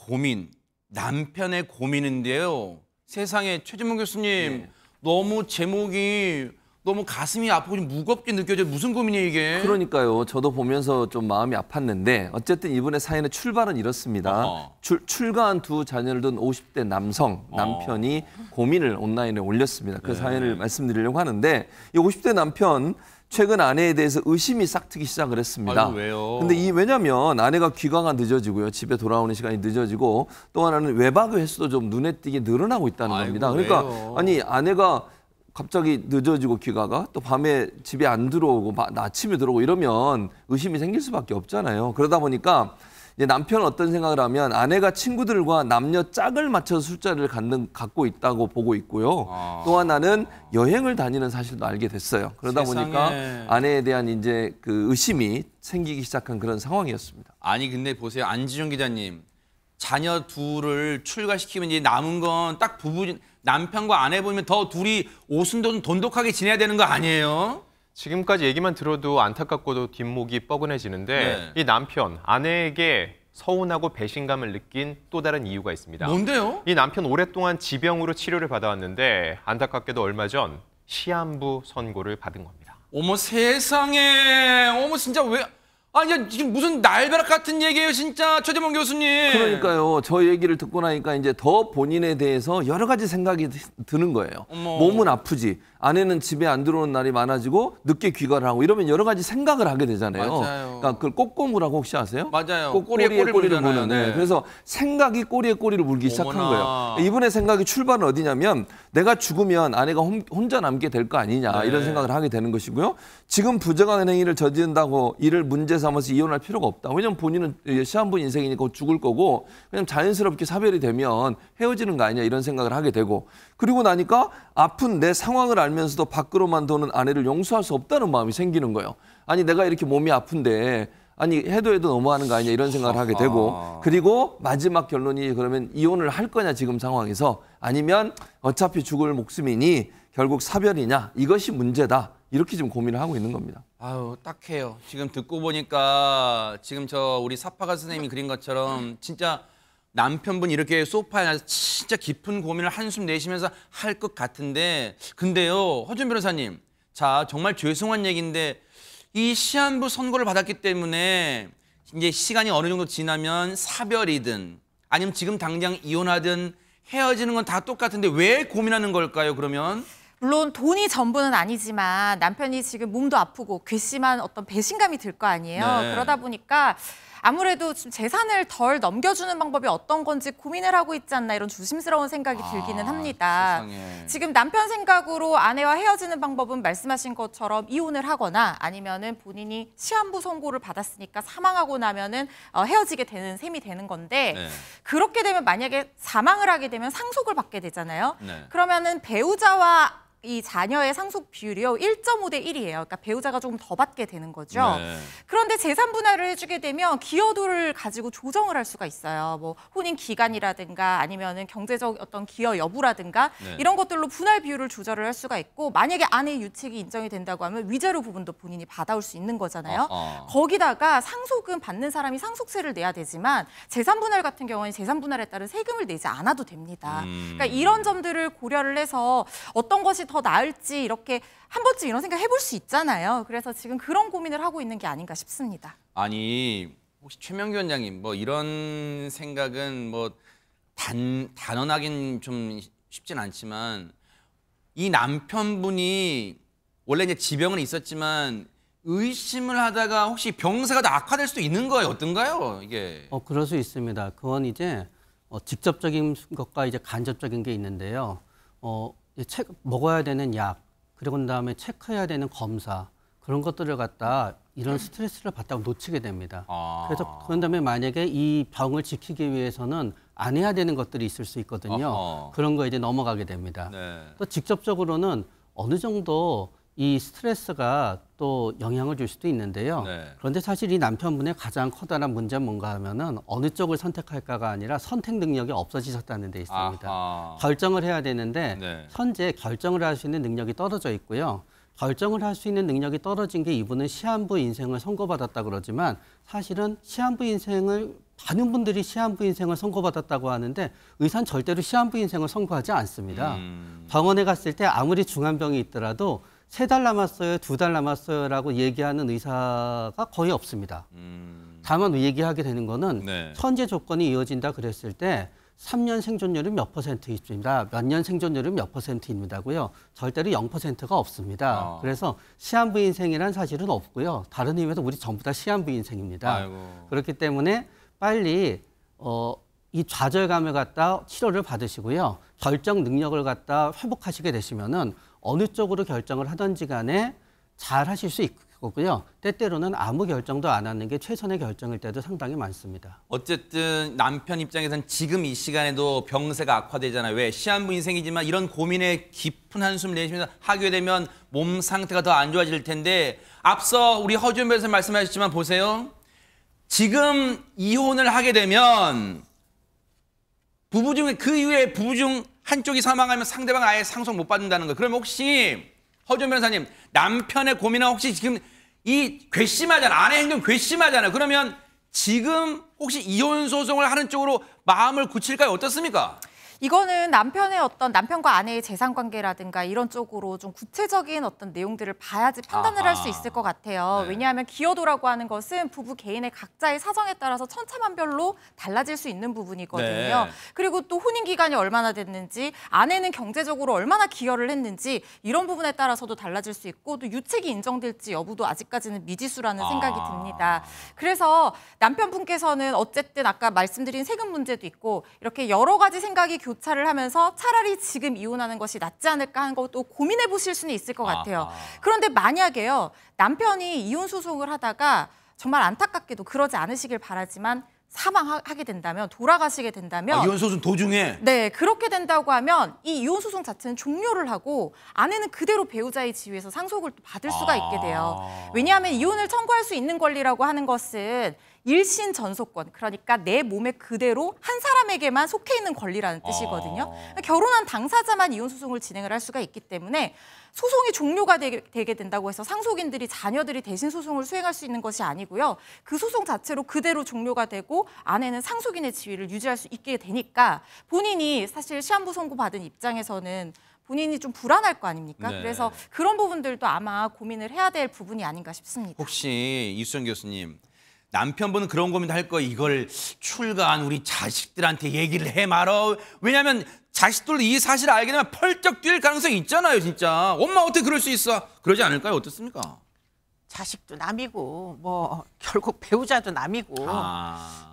고민, 남편의 고민인데요. 세상에 최진봉 교수님, 너무 제목이 너무 가슴이 아프고 좀 무겁게 느껴져요. 무슨 고민이에요, 이게? 그러니까요. 저도 보면서 좀 마음이 아팠는데 어쨌든 이분의 사연의 출발은 이렇습니다. 출가한 두 자녀를 둔 50대 남편이 고민을 온라인에 올렸습니다. 그 사연을 말씀드리려고 하는데 이 50대 남편 최근 아내에 대해서 의심이 싹트기 시작을 했습니다. 아유, 왜요? 근데 왜냐면 아내가 귀가가 늦어지고요. 집에 돌아오는 시간이 늦어지고 또 하나는 외박의 횟수도 좀 눈에 띄게 늘어나고 있다는 겁니다. 그러니까 왜요? 아니 아내가 갑자기 늦어지고 귀가가 또 밤에 집에 안 들어오고 아침에 들어오고 이러면 의심이 생길 수밖에 없잖아요. 그러다 보니까 이제 남편은 어떤 생각을 하면 아내가 친구들과 남녀 짝을 맞춰서 술자리를 갖고 있다고 보고 있고요. 또 하나는 여행을 다니는 사실도 알게 됐어요. 그러다 보니까 아내에 대한 이제 그 의심이 생기기 시작한 그런 상황이었습니다. 아니 근데 보세요, 안지용 기자님. 자녀 둘을 출가시키면 이제 남은 건 딱 남편과 아내 보면 더 둘이 돈독하게 지내야 되는 거 아니에요? 지금까지 얘기만 들어도 안타깝고도 뒷목이 뻐근해지는데 이 남편, 아내에게 서운하고 배신감을 느낀 또 다른 이유가 있습니다. 뭔데요? 이 남편 오랫동안 지병으로 치료를 받아왔는데 안타깝게도 얼마 전 시한부 선고를 받은 겁니다. 어머 세상에, 어머 진짜 왜... 아니 지금 무슨 날벼락 같은 얘기예요 진짜 최진봉 교수님. 그러니까요. 저 얘기를 듣고 나니까 이제 더 본인에 대해서 여러 가지 생각이 드는 거예요. 어머. 몸은 아프지. 아내는 집에 안 들어오는 날이 많아지고 늦게 귀가를 하고 이러면 여러 가지 생각을 하게 되잖아요. 맞아요. 그러니까 그걸 꼬꼬무라고 혹시 아세요? 맞아요. 꼬리에 꼬리를 무는. 네. 그래서 생각이 꼬리에 꼬리를 물기 시작한 어머나. 거예요. 이분의 생각이 출발은 어디냐면 내가 죽으면 아내가 혼자 남게 될 거 아니냐 이런 생각을 하게 되는 것이고요. 지금 부정한 행위를 저지른다고 이를 문제 삼아서 이혼할 필요가 없다. 왜냐면 본인은 시한부 인생이니까 죽을 거고 그냥 자연스럽게 사별이 되면 헤어지는 거 아니냐 이런 생각을 하게 되고 그리고 나니까 아픈 내 상황을 알면서도 밖으로만 도는 아내를 용서할 수 없다는 마음이 생기는 거예요. 아니 내가 이렇게 몸이 아픈데 아니 해도 너무하는 거 아니냐 이런 생각을 하게 되고 그리고 마지막 결론이 그러면 이혼을 할 거냐 지금 상황에서 아니면 어차피 죽을 목숨이니 결국 사별이냐 이것이 문제다. 이렇게 지금 고민을 하고 있는 겁니다. 아유 딱해요. 지금 듣고 보니까 지금 우리 사파가 선생님이 그린 것처럼 진짜 남편분 이렇게 소파에 앉아서 진짜 깊은 고민을 한숨 내쉬면서 할 것 같은데 근데요 허준 변호사님 자 정말 죄송한 얘기인데 이 시한부 선고를 받았기 때문에 이제 시간이 어느 정도 지나면 사별이든 아니면 지금 당장 이혼하든 헤어지는 건 다 똑같은데 왜 고민하는 걸까요 그러면? 물론 돈이 전부는 아니지만 남편이 지금 몸도 아프고 괘씸한 어떤 배신감이 들 거 아니에요. 그러다 보니까 아무래도 좀 재산을 덜 넘겨주는 방법이 어떤 건지 고민을 하고 있지 않나 이런 조심스러운 생각이 들기는 합니다. 세상에. 지금 남편 생각으로 아내와 헤어지는 방법은 말씀하신 것처럼 이혼을 하거나 아니면은 본인이 시한부 선고를 받았으니까 사망하고 나면은 헤어지게 되는 셈이 되는 건데 그렇게 되면 만약에 사망을 하게 되면 상속을 받게 되잖아요. 그러면은 배우자와 이 자녀의 상속 비율이요 1.5대 1이에요. 그러니까 배우자가 조금 더 받게 되는 거죠. 그런데 재산 분할을 해주게 되면 기여도를 가지고 조정을 할 수가 있어요. 뭐 혼인 기간이라든가 아니면은 경제적 어떤 기여 여부라든가 이런 것들로 분할 비율을 조절을 할 수가 있고 만약에 아내의 유책이 인정이 된다고 하면 위자료 부분도 본인이 받아올 수 있는 거잖아요. 거기다가 상속은 받는 사람이 상속세를 내야 되지만 재산 분할 같은 경우는 재산 분할에 따른 세금을 내지 않아도 됩니다. 그러니까 이런 점들을 고려를 해서 어떤 것이 더 나을지 이렇게 한 번쯤 이런 생각 해볼 수 있잖아요. 그래서 지금 그런 고민을 하고 있는 게 아닌가 싶습니다. 아니 혹시 최명규 원장님 뭐 이런 생각은 뭐 단언하긴 좀 쉽진 않지만 이 남편분이 원래 이제 지병은 있었지만 의심을 하다가 혹시 병세가 더 악화될 수도 있는 거예요? 어떤가요? 이게? 그럴 수 있습니다. 그건 이제 직접적인 것과 이제 간접적인 게 있는데요. 먹어야 되는 약, 그리고 그다음에 체크해야 되는 검사 그런 것들을 갖다 이런 스트레스를 받다가 놓치게 됩니다. 그래서 그런 다음에 만약에 이 병을 지키기 위해서는 안 해야 되는 것들이 있을 수 있거든요. 그런 거 이제 넘어가게 됩니다. 또 직접적으로는 어느 정도 이 스트레스가 또 영향을 줄 수도 있는데요. 그런데 사실 이 남편분의 가장 커다란 문제는 뭔가 하면은 어느 쪽을 선택할까가 아니라 선택 능력이 없어지셨다는 데 있습니다. 결정을 해야 되는데 현재 결정을 할 수 있는 능력이 떨어져 있고요. 결정을 할 수 있는 능력이 떨어진 게 이분은 시한부 인생을 선고받았다 그러지만 사실은 시한부 인생을 많은 분들이 시한부 인생을 선고받았다고 하는데 의사는 절대로 시한부 인생을 선고하지 않습니다. 병원에 갔을 때 아무리 중한 병이 있더라도 3달 남았어요, 2달 남았어요라고 얘기하는 의사가 거의 없습니다. 다만 얘기하게 되는 거는 네. 현재 조건이 이어진다 그랬을 때 3년 생존율은 몇 %입니다. 몇 년 생존율은 몇 %입니다고요. 절대로 0%가 없습니다. 그래서 시한부 인생이란 사실은 없고요. 다른 의미에서 우리 전부 다 시한부 인생입니다. 아이고. 그렇기 때문에 빨리 이 좌절감을 갖다 치료를 받으시고요. 결정 능력을 갖다 회복하시게 되시면은 어느 쪽으로 결정을 하든지 간에 잘 하실 수 있고요. 때때로는 아무 결정도 안 하는 게 최선의 결정일 때도 상당히 많습니다. 어쨌든 남편 입장에서는 지금 이 시간에도 병세가 악화되잖아요. 왜? 시한부 인생이지만 이런 고민에 깊은 한숨 내쉬면서 하게 되면 몸 상태가 더 안 좋아질 텐데 앞서 우리 허준 변호사 말씀하셨지만 보세요. 지금 이혼을 하게 되면 부부 중에 그 이후에 부부 중 한쪽이 사망하면 상대방은 아예 상속 못 받는다는 거예요. 그럼 혹시 허준 변호사님 남편의 고민은 혹시 지금 이 괘씸하잖아. 아내 행동 괘씸하잖아요. 그러면 지금 혹시 이혼 소송을 하는 쪽으로 마음을 굳힐까요? 어떻습니까? 이거는 남편의 어떤 남편과 아내의 재산 관계라든가 이런 쪽으로 좀 구체적인 어떤 내용들을 봐야지 판단을 할 수 있을 것 같아요. 네. 왜냐하면 기여도라고 하는 것은 부부 개인의 각자의 사정에 따라서 천차만별로 달라질 수 있는 부분이거든요. 네. 그리고 또 혼인 기간이 얼마나 됐는지, 아내는 경제적으로 얼마나 기여를 했는지 이런 부분에 따라서도 달라질 수 있고 또 유책이 인정될지 여부도 아직까지는 미지수라는 생각이 듭니다. 그래서 남편분께서는 어쨌든 아까 말씀드린 세금 문제도 있고 이렇게 여러 가지 생각이 교차를 하면서 차라리 지금 이혼하는 것이 낫지 않을까 하는 것도 고민해 보실 수는 있을 것 같아요. 그런데 만약에요, 남편이 이혼 소송을 하다가 정말 안타깝게도 그러지 않으시길 바라지만 사망하게 된다면, 돌아가시게 된다면 이혼 소송 도중에 네, 그렇게 된다고 하면 이 이혼 소송 자체는 종료를 하고 아내는 그대로 배우자의 지위에서 상속을 또 받을 수가 있게 돼요. 왜냐하면 이혼을 청구할 수 있는 권리라고 하는 것은 일신 전속권, 그러니까 내 몸에 그대로 한 사람에게만 속해 있는 권리라는 뜻이거든요. 결혼한 당사자만 이혼 소송을 진행을 할 수가 있기 때문에 소송이 종료가 되게 된다고 해서 상속인들이 자녀들이 대신 소송을 수행할 수 있는 것이 아니고요. 그 소송 자체로 그대로 종료가 되고 아내는 상속인의 지위를 유지할 수 있게 되니까 본인이 사실 시한부 선고 받은 입장에서는 본인이 좀 불안할 거 아닙니까? 네. 그래서 그런 부분들도 아마 고민을 해야 될 부분이 아닌가 싶습니다. 혹시 이수정 교수님 남편분은 그런 고민도 할 거예요. 이걸 출가한 우리 자식들한테 얘기를 해 말어. 왜냐하면 자식들도 이 사실을 알게 되면 펄쩍 뛸 가능성이 있잖아요. 진짜. 엄마 어떻게 그럴 수 있어? 그러지 않을까요? 어떻습니까? 자식도 남이고 뭐 결국 배우자도 남이고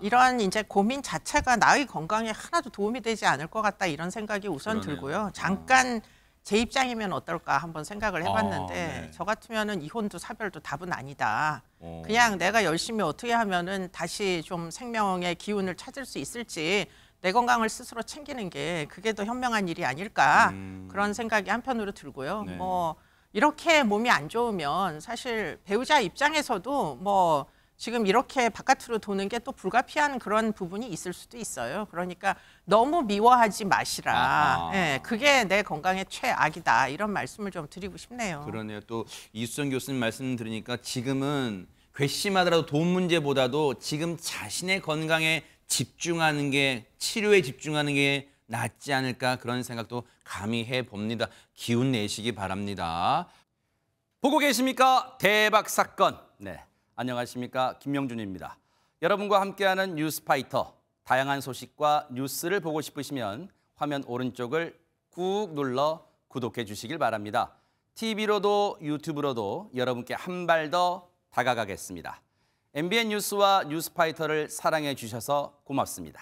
이런 이제 고민 자체가 나의 건강에 하나도 도움이 되지 않을 것 같다 이런 생각이 우선 그러네요. 들고요. 잠깐 제 입장이면 어떨까 한번 생각을 해봤는데 네. 저 같으면은 이혼도 사별도 답은 아니다. 그냥 내가 열심히 어떻게 하면은 다시 좀 생명의 기운을 찾을 수 있을지 내 건강을 스스로 챙기는 게 그게 더 현명한 일이 아닐까 그런 생각이 한편으로 들고요. 네. 뭐 이렇게 몸이 안 좋으면 사실 배우자 입장에서도 뭐 지금 이렇게 바깥으로 도는 게 또 불가피한 그런 부분이 있을 수도 있어요. 그러니까 너무 미워하지 마시라. 예, 그게 내 건강의 최악이다. 이런 말씀을 좀 드리고 싶네요. 그러네요. 또 이수정 교수님 말씀 들으니까 지금은 괘씸하더라도 돈 문제보다도 지금 자신의 건강에 집중하는 게, 치료에 집중하는 게 낫지 않을까 그런 생각도 감히 해봅니다. 기운 내시기 바랍니다. 보고 계십니까? 대박 사건. 네, 안녕하십니까? 김명준입니다. 여러분과 함께하는 뉴스파이터. 다양한 소식과 뉴스를 보고 싶으시면 화면 오른쪽을 꾹 눌러 구독해 주시길 바랍니다. TV로도 유튜브로도 여러분께 한 발 더 다가가겠습니다. MBN 뉴스와 뉴스파이터를 사랑해 주셔서 고맙습니다.